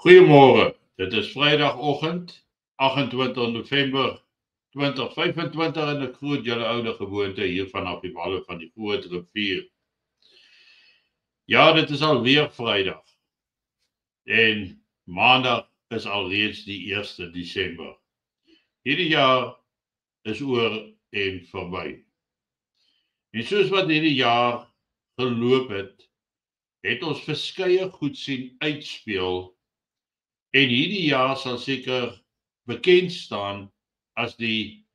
Goeiemôre, dit is Vrydagoggend, 28 November 2025 en ek groet julle oude gewoonte hier vanaf die walle van die Groot Rivier. Ja, dit is alweer Vrydag en Maandag is alreeds die 1 Desember. Hierdie jaar is oor en verby. En soos wat hierdie jaar geloop het, het ons verskeie goed sien uitspeel. En hierdie jaar sal seker bekend staan as die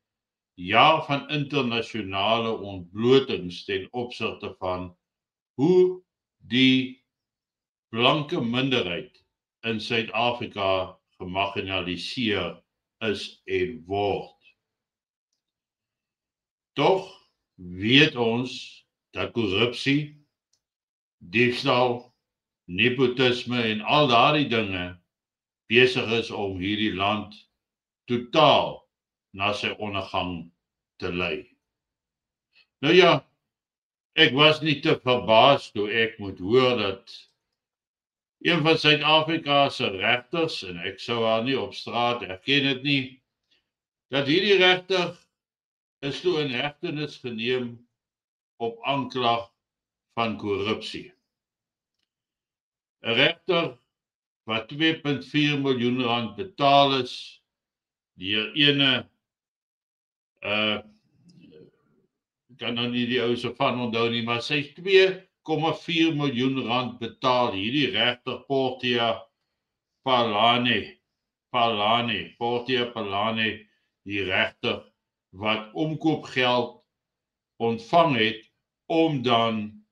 jaar van internasionale ontblotings ten opsigte van hoe die blanke minderheid in Suid-Afrika gemarginaliseer is en word. Tog weet ons dat korrupsie, diefstal, nepotisme en al daardie dinge besig is om hierdie land totaal na sy ondergang te lei. Nou ja, ek was nie te verbaas toe ek moet hoor dat een van Suid-Afrika se regters, en ek sou haar nie op straat herken het nie, dat hierdie regter is toe in hegtenis geneem op aanklag van korrupsie. 'n Regter wat 2,4 miljoen rand betaal is deur ene kan nou nie die ou se van onthou nie, maar sy het 2,4 miljoen rand betaal, hierdie regter Portia Palane, die regter wat omkoopgeld ontvang het om dan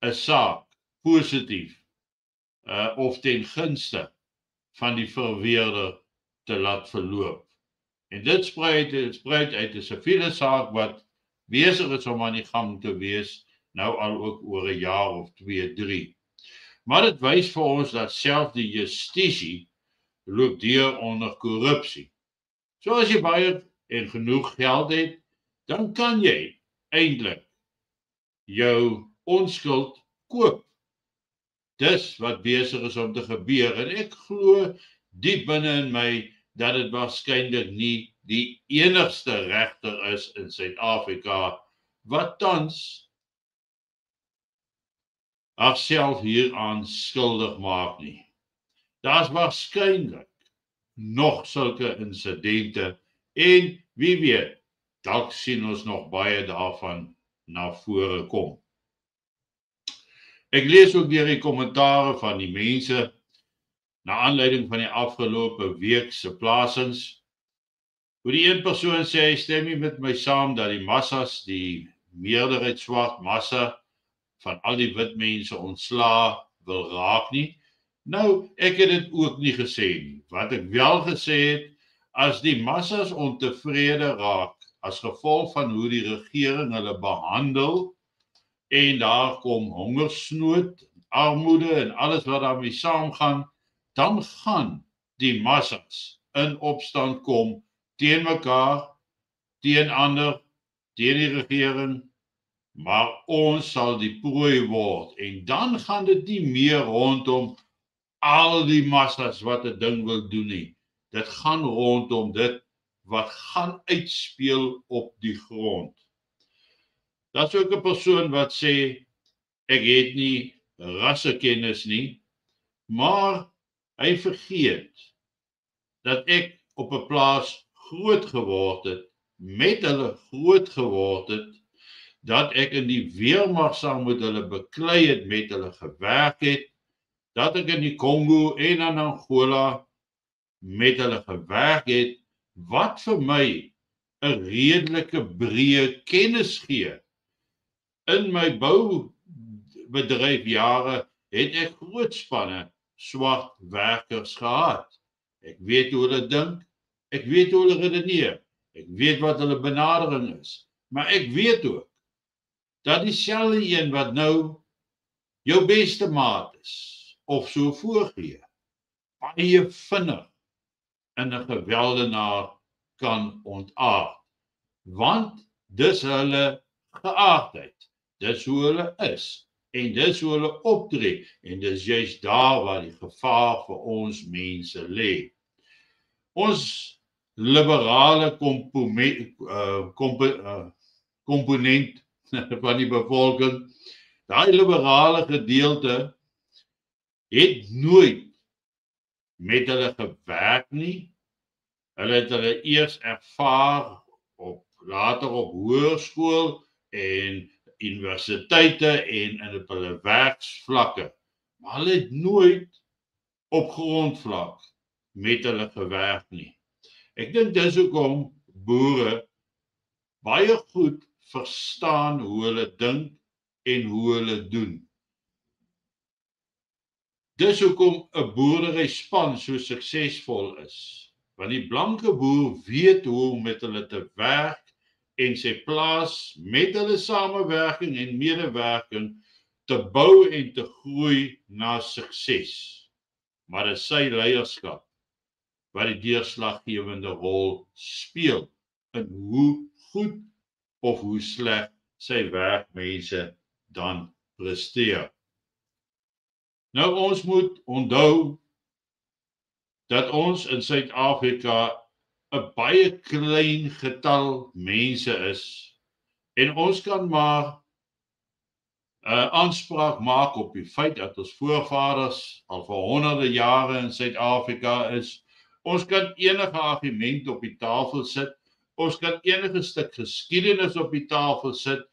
'n saak positief of ten gunste van die verweerder te laat verloop. En dit spruit uit 'n siviele saak wat besig is om aan die gang te wees, nou al ook oor 'n jaar of 2, 3. Maar dit wys vir ons dat self die justisie loop deur onder korrupsie. So as jy baie en genoeg geld het, dan kan jy eintlik jou onskuld koop. Dis wat besig is om te gebeur en ek glo diep binne in my dat dit waarskynlik nie die enigste regter is in Suid-Afrika wat tans haarself hieraan skuldig maak nie. Daar's waarskynlik nog sulke insidente en wie weet, dalk sien ons nog baie daarvan na vore kom. Ek lees ook deur die kommentare van die mense na aanleiding van die afgelope week se plasings. Hoe die een persoon sê hy stem nie met my saam dat die massas, die meerderheid swart massa van al die wit mense ontslaa wil raak nie. Nou, ek het dit ook nie gesê nie. Wat ek wel gesê het, as die massas ontevrede raak as gevolg van hoe die regering hulle behandel en daar kom hongersnood, armoede en alles wat daarmee saamgaan, dan gaan die massas in opstand kom teen mekaar, teen ander, teen die regering, maar ons sal die prooi word en dan gaan dit nie meer rondom al die massas wat 'n ding wil doen nie. Dit gaan rondom dit wat gaan uitspeel op die grond. Daar's ook 'n persoon wat sê ek het nie rassekennis nie, maar hy vergeet dat ek op 'n plaas groot geword het, met hulle groot geword het, dat ek in die weermag saam met hulle beklei het, met hulle gewerk het, dat ek in die Kongo en in Angola met hulle gewerk het, wat vir my 'n redelike breë kennis gee. In my boubedryfjare het ek groot spanne swart werkers gehad. Ek weet hoe hulle dink, ek weet hoe hulle redeneer, ek weet wat hulle benadering is, maar ek weet ook dat dieselfde een wat nou jou beste maat is, of so voorgee, baie vinnig in 'n geweldenaar kan ontaard, want dis hulle geaardheid, dis hoe hulle is, En dis hoe hulle optree. En dis juist daar waar die gevaar vir ons mense lê. Ons liberale komponent van die bevolking, daai liberale gedeelte, het nooit met hulle gewerk nie. Hulle het hulle eers ervaar later op hoërskool en universiteite en op hulle werksvlakke. Maar hulle het nooit op grondvlak met hulle gewerk nie. Ek dink dis hoekom boere baie goed verstaan hoe hulle dink en hoe hulle doen. Dis hoekom 'n boerderyspan so suksesvol is. Want die blanke boer weet hoe om met hulle te werk en sy plaas met hulle samewerking en medewerking te bou en te groei na sukses. Maar dit is sy leierskap wat die deurslaggewende rol speel in hoe goed of hoe sleg sy werkmense dan presteer. Nou ons moet onthou dat ons in Suid-Afrika 'n baie klein getal mense is en ons kan maar aanspraak maak op die feit dat ons voorvaders al vir honderde jare in Suid-Afrika is. Ons kan enige argument op die tafel sit, ons kan enige stuk geskiedenis op die tafel sit,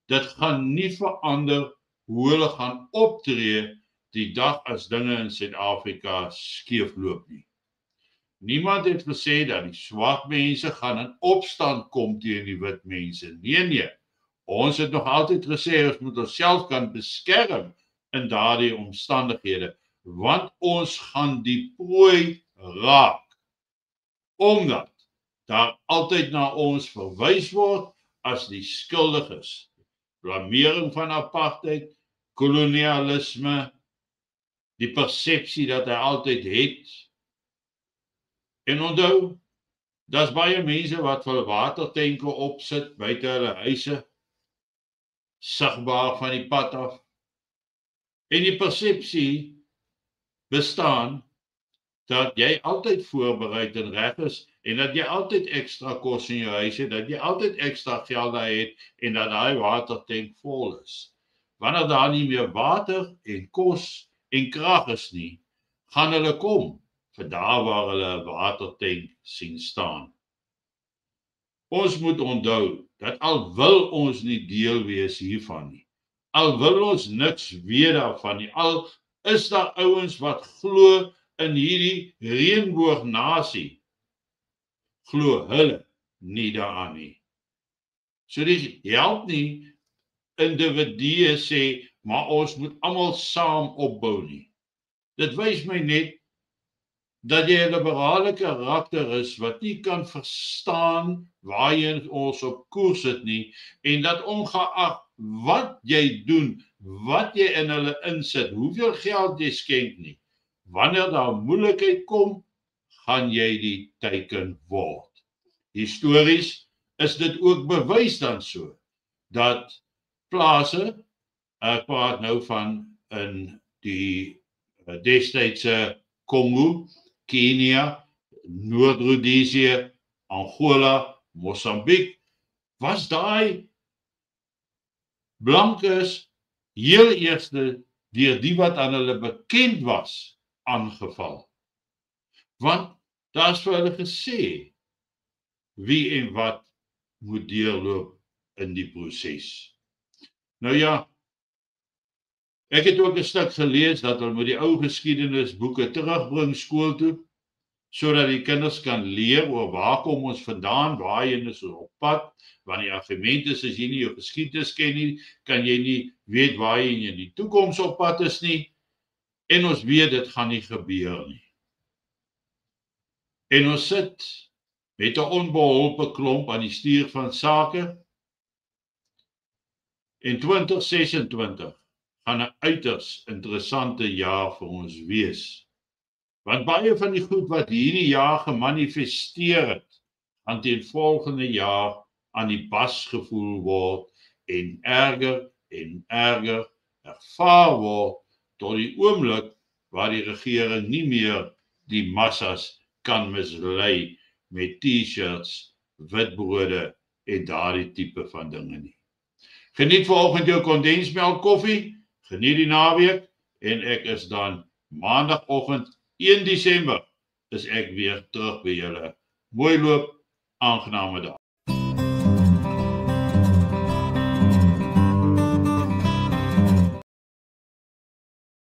dit gaan nie verander hoe hulle gaan optree die dag as dinge in Suid-Afrika skeefloop nie. Niemand het gesê dat die swart mense gaan in opstand kom teen die wit mense. Nee. Ons het nog altyd gesê ons moet onsself kan beskerm in daardie omstandighede, want ons gaan die prooi raak. Omdat daar altyd na ons verwys word as die skuldiges. Blamering van apartheid, kolonialisme, die persepsie dat hy altyd het. En onthou, daar's baie mense wat vir watertenke opsit buite hulle huise, sigbaar van die pad af. En die persepsie bestaan dat jy altyd voorbereid en reg is en dat jy altyd ekstra kos in jou huis het, dat jy altyd ekstra geld daar het en dat daai watertank vol is. Wanneer daar nie meer water en kos en krag is nie, gaan hulle kom vir daar waar hulle 'n watertank sien staan. Ons moet onthou dat al wil ons nie deel wees hiervan nie, al wil ons niks weet daarvan nie, al is daar ouens wat glo in hierdie reënboognasie, glo hulle nie daaraan nie. So dit help nie individue sê, maar ons moet almal saam opbou nie. Dit wys my net dat jy 'n liberale karakter is wat nie kan verstaan waarheen ons op koers sit nie en dat ongeag wat jy doen, wat jy in hulle insit, hoeveel geld jy skenk nie, wanneer daar moeilikheid kom, gaan jy die teiken word. Histories is dit ook bewys dan so, dat plase, ek praat nou van in die destydse Kongo, Kenia, Noord-Rhodesië, Angola, Mosambiek, was daai blankes heel eerste deur die wat aan hulle bekend was, aangeval. Want daar is vir hulle gesê wie en wat moet deurloop in die proses. Nou ja, ek het ook 'n stuk gelees dat hulle moet die ou geskiedenisboeke terugbring skool toe, sodat die kinders kan leer oor waar kom ons vandaan, waarheen is ons op pad, want die argument is as jy nie jou geskiedenis ken nie, kan jy nie weet waarheen jy in die toekoms op pad is nie, en ons weet dit gaan nie gebeur nie. En ons sit met 'n onbeholpe klomp aan die stuur van sake. En 2026 gaan 'n uiters interessante jaar vir ons wees. Want baie van die goed wat hierdie jaar gemanifesteer het, gaan teen volgende jaar aan die bas gevoel word en erger ervaar word tot die oomblik waar die regering nie meer die massas kan mislei met T-shirts, witbrode en daardie tipe van dinge nie. Geniet vanoggend jou kondensmelk koffie, geniet die naweek en ek is dan maandagoggend 1 Desember is ek weer terug by julle. Mooi loop, aangename dag.